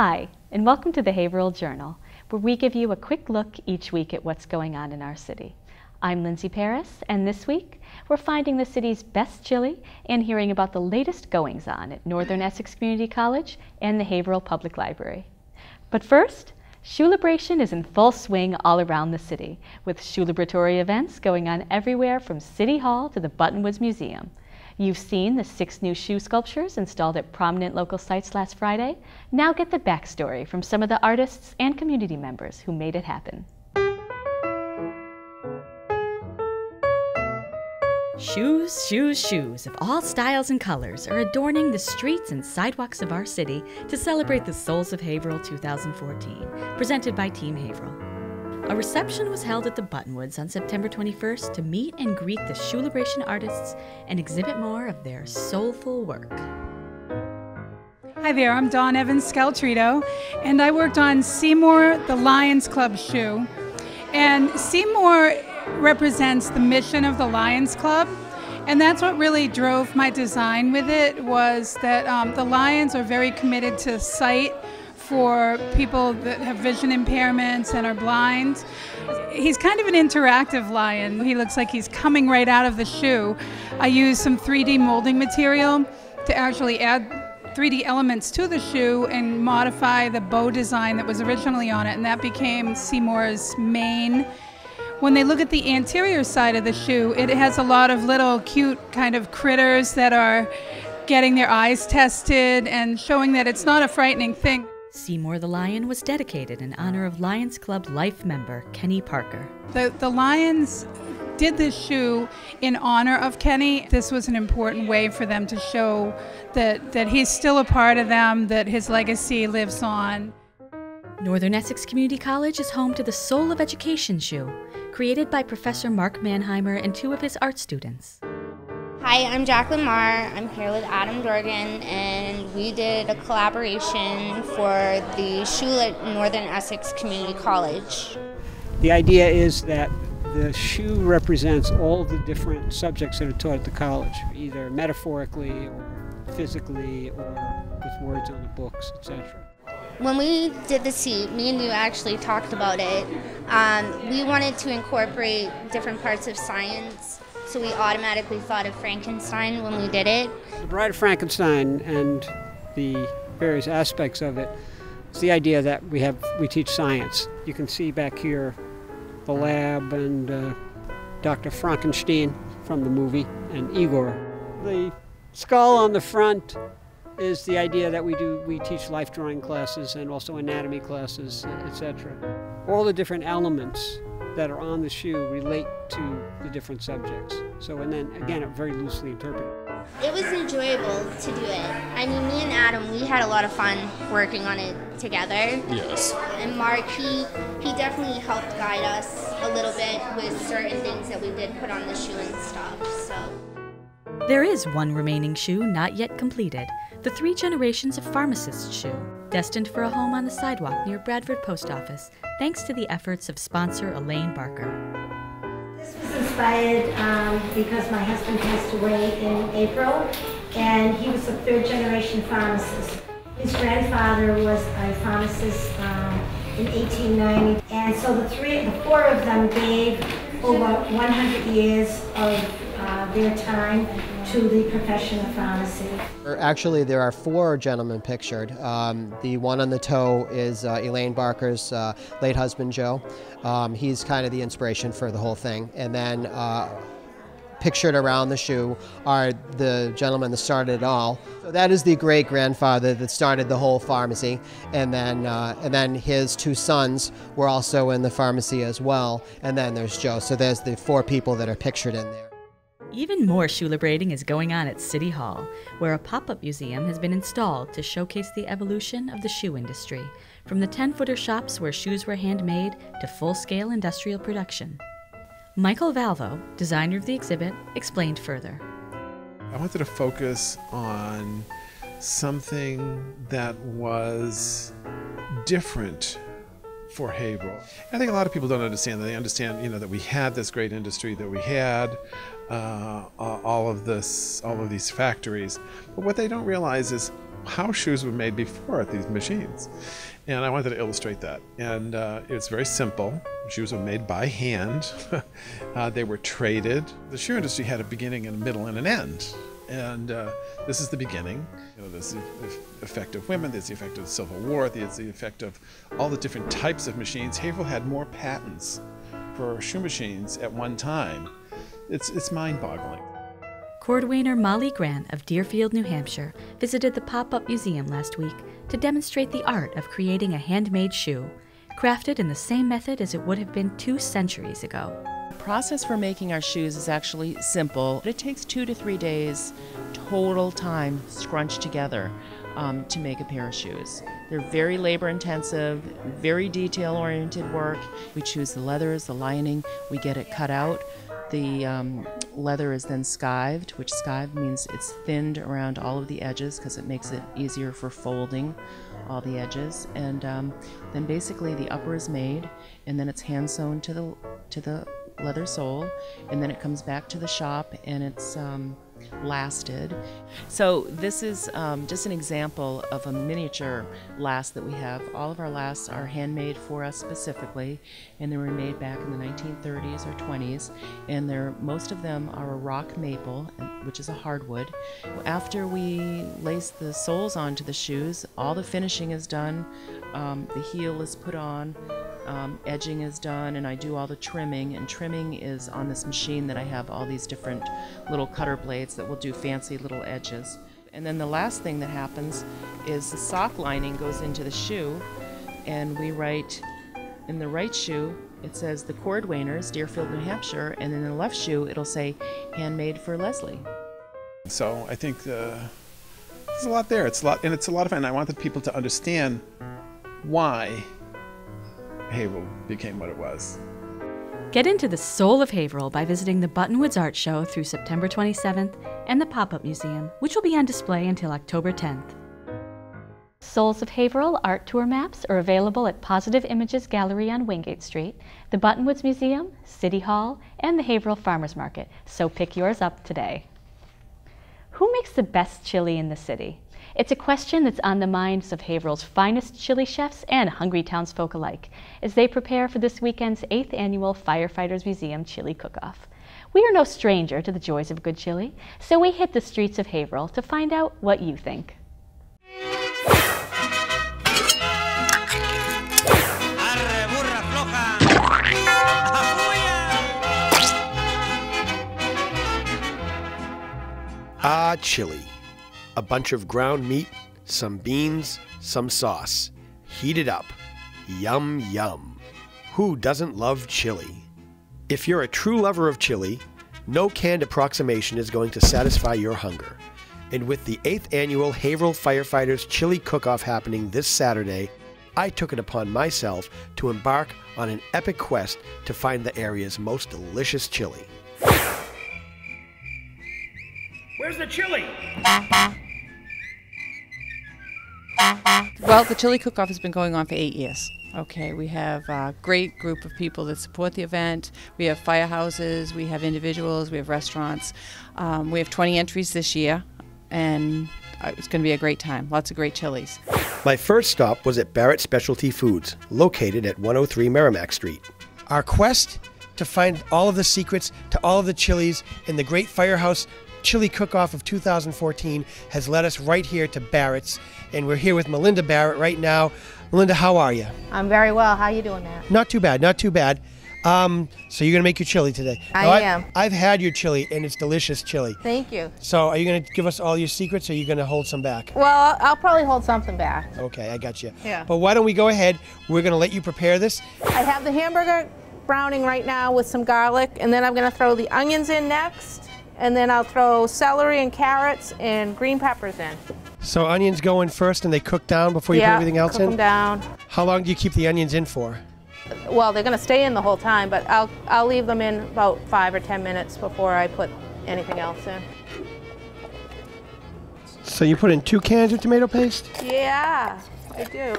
Hi, and welcome to the Haverhill Journal, where we give you a quick look each week at what's going on in our city. I'm Lindsay Paris, and this week we're finding the city's best chili and hearing about the latest goings-on at Northern Essex Community College and the Haverhill Public Library. But first, Shoelabration is in full swing all around the city, with shoelaboratory events going on everywhere from City Hall to the Buttonwoods Museum. You've seen the 6 new shoe sculptures installed at prominent local sites last Friday. Now get the backstory from some of the artists and community members who made it happen. Shoes, shoes, shoes of all styles and colors are adorning the streets and sidewalks of our city to celebrate the Souls of Haverhill 2014, presented by Team Haverhill. A reception was held at the Buttonwoods on September 21st to meet and greet the Shoelabration artists and exhibit more of their soulful work. Hi there, I'm Dawn Evans-Scaltrito, and I worked on Seymour the Lions Club shoe. And Seymour represents the mission of the Lions Club, and that's what really drove my design with it, was that the Lions are very committed to sight for people that have vision impairments and are blind. He's kind of an interactive lion. He looks like he's coming right out of the shoe. I used some 3D molding material to actually add 3D elements to the shoe and modify the bow design that was originally on it, and that became Seymour's mane. When they look at the anterior side of the shoe, it has a lot of little cute kind of critters that are getting their eyes tested and showing that it's not a frightening thing. Seymour the Lion was dedicated in honor of Lions Club life member Kenny Parker. The Lions did this shoe in honor of Kenny. This was an important way for them to show that he's still a part of them, that his legacy lives on. Northern Essex Community College is home to the Soul of Education shoe, created by Professor Mark Mannheimer and 2 of his art students. Hi, I'm Jacqueline Marr. I'm here with Adam Dorgan, and we did a collaboration for the shoe at Northern Essex Community College. The idea is that the shoe represents all the different subjects that are taught at the college, either metaphorically or physically or with words on the books, etc. When we did the seat, me and you actually talked about it. We wanted to incorporate different parts of science, so we automatically thought of Frankenstein when we did it. The Bride of Frankenstein and the various aspects of it is the idea that we teach science. You can see back here the lab and Dr. Frankenstein from the movie and Igor. The skull on the front is the idea that we teach life drawing classes and also anatomy classes, etc. All the different elements that are on the shoe relate to the different subjects. So, and then again, very loosely interpreted. It was enjoyable to do it. I mean, me and Adam, we had a lot of fun working on it together. Yes. And Mark, he definitely helped guide us a little bit with certain things that we did put on the shoe and stuff, so. There is one remaining shoe not yet completed, the 3 generations of pharmacist shoe, destined for a home on the sidewalk near Bradford Post Office, thanks to the efforts of sponsor Elaine Barker. This was inspired because my husband passed away in April, and he was a 3rd generation pharmacist. His grandfather was a pharmacist in 1890, and so the 4 of them gave over 100 years of their time to the profession of pharmacy. Actually, there are 4 gentlemen pictured. The one on the toe is Elaine Barker's late husband, Joe. He's kind of the inspiration for the whole thing. And then pictured around the shoe are the gentleman that started it all. So that is the great-grandfather that started the whole pharmacy. And then his 2 sons were also in the pharmacy as well. And then there's Joe. So there's the 4 people that are pictured in there. Even more shoelabrating is going on at City Hall, where a pop-up museum has been installed to showcase the evolution of the shoe industry, from the 10-footer shops where shoes were handmade to full-scale industrial production. Michael Valvo, designer of the exhibit, explained further. I wanted to focus on something that was different for Haverhill. I think a lot of people don't understand that. They understand, that we had this great industry, that we had all of these factories. But what they don't realize is how shoes were made before at these machines. And I wanted to illustrate that. And it's very simple. Shoes were made by hand. They were traded. The shoe industry had a beginning and a middle and an end. And this is the beginning. You know, there's the effect of women, there's the effect of the Civil War, there's the effect of all the different types of machines. Haverhill had more patents for shoe machines at one time. It's mind-boggling. Cordwainer Molly Grant of Deerfield, New Hampshire, visited the pop-up museum last week to demonstrate the art of creating a handmade shoe, crafted in the same method as it would have been 2 centuries ago. The process for making our shoes is actually simple. It takes 2 to 3 days total time scrunched together to make a pair of shoes. They're very labor-intensive, very detail-oriented work. We choose the leathers, the lining, we get it cut out. The leather is then skived, which skived means it's thinned around all of the edges because it makes it easier for folding all the edges. And then basically the upper is made, and then it's hand sewn to the leather sole, and then it comes back to the shop and it's lasted. So this is just an example of a miniature last that we have. All of our lasts are handmade for us specifically, and they were made back in the 1930s or 20s, and most of them are a rock maple, which is a hardwood. After we lace the soles onto the shoes, all the finishing is done, the heel is put on, edging is done, and I do all the trimming, and trimming is on this machine that I have all these different little cutter blades that will do fancy little edges. And then the last thing that happens is the sock lining goes into the shoe, and we write in the right shoe, it says the Cordwainers, Deerfield, New Hampshire, and in the left shoe it'll say handmade for Leslie. So I think there's a lot there. It's a lot of fun. I wanted people to understand why Haverhill became what it was. Get into the soul of Haverhill by visiting the Buttonwoods Art Show through September 27th and the Pop-Up Museum, which will be on display until October 10th. Souls of Haverhill art tour maps are available at Positive Images Gallery on Wingate Street, the Buttonwoods Museum, City Hall, and the Haverhill Farmers Market, so pick yours up today. Who makes the best chili in the city? It's a question that's on the minds of Haverhill's finest chili chefs and hungry townsfolk alike as they prepare for this weekend's 8th annual Firefighters Museum Chili Cook-Off. We are no stranger to the joys of good chili, so we hit the streets of Haverhill to find out what you think. Chili. A bunch of ground meat, some beans, some sauce. Heat it up. Yum, yum. Who doesn't love chili? If you're a true lover of chili, no canned approximation is going to satisfy your hunger. And with the 8th annual Haverhill Firefighters Chili Cook-Off happening this Saturday, I took it upon myself to embark on an epic quest to find the area's most delicious chili. Where's the chili? Well, the Chili Cook-Off has been going on for 8 years. Okay, we have a great group of people that support the event. We have firehouses, we have individuals, we have restaurants. We have 20 entries this year, and it's going to be a great time. Lots of great chilies. My first stop was at Barrett Specialty Foods, located at 103 Merrimack Street. Our quest to find all of the secrets to all of the chilies in the Great Firehouse Chili Cook-Off of 2014 has led us right here to Barrett's, and we're here with Melinda Barrett right now. Melinda, how are you? I'm very well. How are you doing, Matt? Not too bad, not too bad. So you're going to make your chili today. I am. I've had your chili, and it's delicious chili. Thank you. So are you going to give us all your secrets, or are you going to hold some back? Well, I'll probably hold something back. Okay, I got you. Yeah. But why don't we go ahead? We're going to let you prepare this. I have the hamburger browning right now with some garlic, and then I'm going to throw the onions in next, and then I'll throw celery and carrots and green peppers in. So onions go in first, and they cook down before you put everything else in? Cook them down. How long do you keep the onions in for? Well, they're going to stay in the whole time, but I'll leave them in about 5 or 10 minutes before I put anything else in. So you put in 2 cans of tomato paste? Yeah, I do.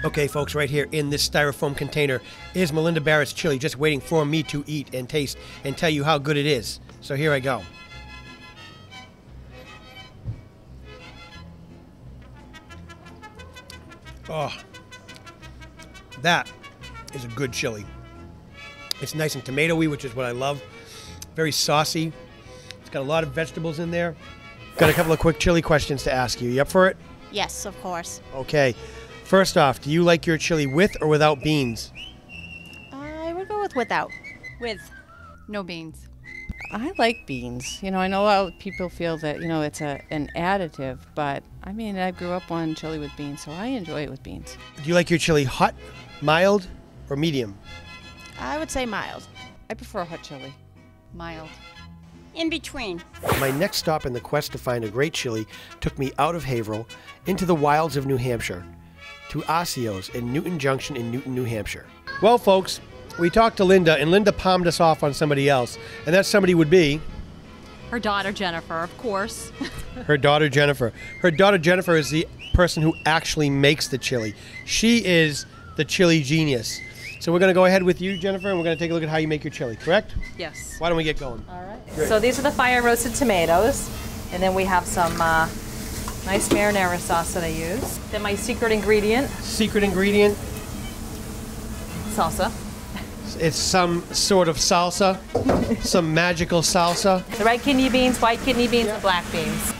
Okay, folks, right here in this styrofoam container is Melinda Barrett's chili, just waiting for me to eat and taste and tell you how good it is. So here I go. Oh, that is a good chili. It's nice and tomatoey, which is what I love. Very saucy. It's got a lot of vegetables in there. Got a couple of quick chili questions to ask you. You up for it? Yes, of course. Okay. First off, do you like your chili with or without beans? I would go with without. With no beans. I like beans. You know, I know a lot of people feel that, you know, it's an additive, but I mean, I grew up on chili with beans, so I enjoy it with beans. Do you like your chili hot, mild, or medium? I would say mild. I prefer hot chili. Mild. In between. My next stop in the quest to find a great chili took me out of Haverhill into the wilds of New Hampshire to Osio's in Newton Junction in Newton, New Hampshire. Well, folks, we talked to Linda, and Linda palmed us off on somebody else, and that somebody would be... Her daughter, Jennifer, of course. Her daughter, Jennifer. Her daughter, Jennifer, is the person who actually makes the chili. She is the chili genius. So we're going to go ahead with you, Jennifer, and we're going to take a look at how you make your chili, correct? Yes. Why don't we get going? All right. Great. So these are the fire roasted tomatoes, and then we have some nice marinara sauce that I use. Then my secret ingredient. Secret ingredient? Salsa. It's some sort of salsa, some magical salsa. The red kidney beans, white kidney beans, and black beans.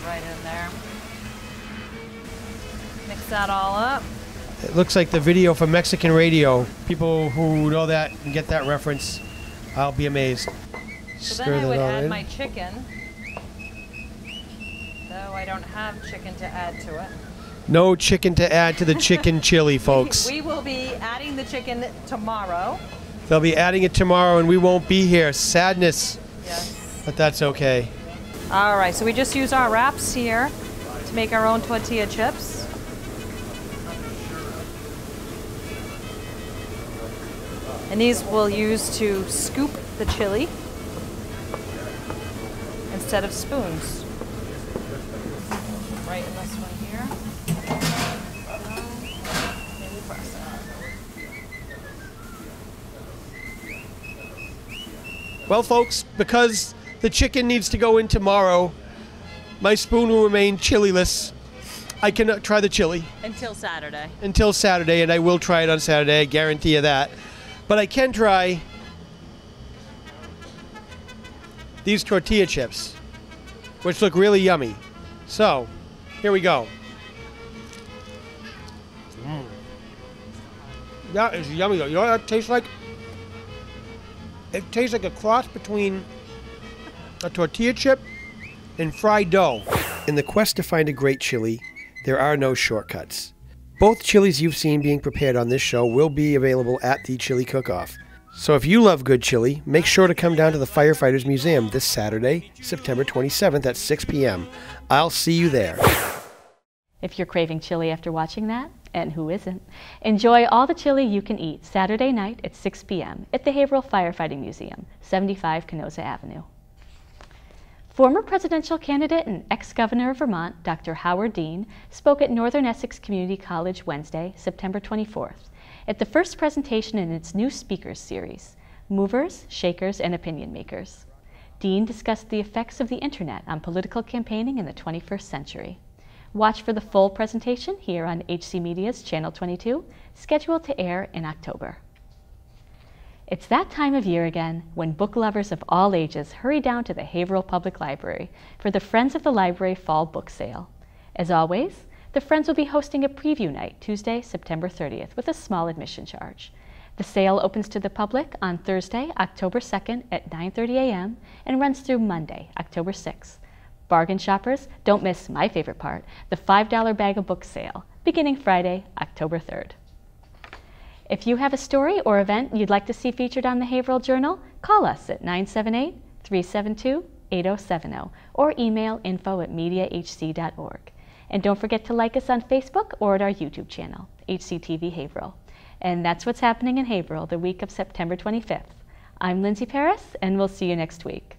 Right in there. Mix that all up. It looks like the video for Mexican radio. People who know that and get that reference, I'll be amazed. So then I would add my chicken, though I don't have chicken to add to it. No chicken to add to the chicken chili, folks. We will be adding the chicken tomorrow. They'll be adding it tomorrow and we won't be here. Sadness. Yes. But that's okay. All right, so we just use our wraps here to make our own tortilla chips. And these we'll use to scoop the chili instead of spoons. Right in this one here. Maybe press it. Well, folks, because the chicken needs to go in tomorrow, my spoon will remain chililess. I cannot try the chili. Until Saturday. Until Saturday, and I will try it on Saturday, I guarantee you that. But I can try these tortilla chips, which look really yummy. So, here we go. That is yummy though. You know what that tastes like? It tastes like a cross between a tortilla chip and fried dough. In the quest to find a great chili, there are no shortcuts. Both chilies you've seen being prepared on this show will be available at the Chili Cookoff. So if you love good chili, make sure to come down to the Firefighters Museum this Saturday, September 27th at 6 p.m. I'll see you there. If you're craving chili after watching that, and who isn't, enjoy all the chili you can eat Saturday night at 6 p.m. at the Haverhill Firefighting Museum, 75 Canosa Avenue. Former presidential candidate and ex-governor of Vermont, Dr. Howard Dean, spoke at Northern Essex Community College Wednesday, September 24th, at the first presentation in its new speakers series, Movers, Shakers, and Opinion Makers. Dean discussed the effects of the internet on political campaigning in the 21st century. Watch for the full presentation here on HC Media's Channel 22, scheduled to air in October. It's that time of year again when book lovers of all ages hurry down to the Haverhill Public Library for the Friends of the Library Fall Book Sale. As always, the Friends will be hosting a preview night Tuesday, September 30th with a small admission charge. The sale opens to the public on Thursday, October 2nd at 9:30 a.m. and runs through Monday, October 6th. Bargain shoppers, don't miss my favorite part, the $5 bag of books sale, beginning Friday, October 3rd. If you have a story or event you'd like to see featured on the Haverhill Journal, call us at 978-372-8070 or email info@mediahc.org. And don't forget to like us on Facebook or at our YouTube channel, HCTV Haverhill. And that's what's happening in Haverhill the week of September 25th. I'm Lindsay Paris, and we'll see you next week.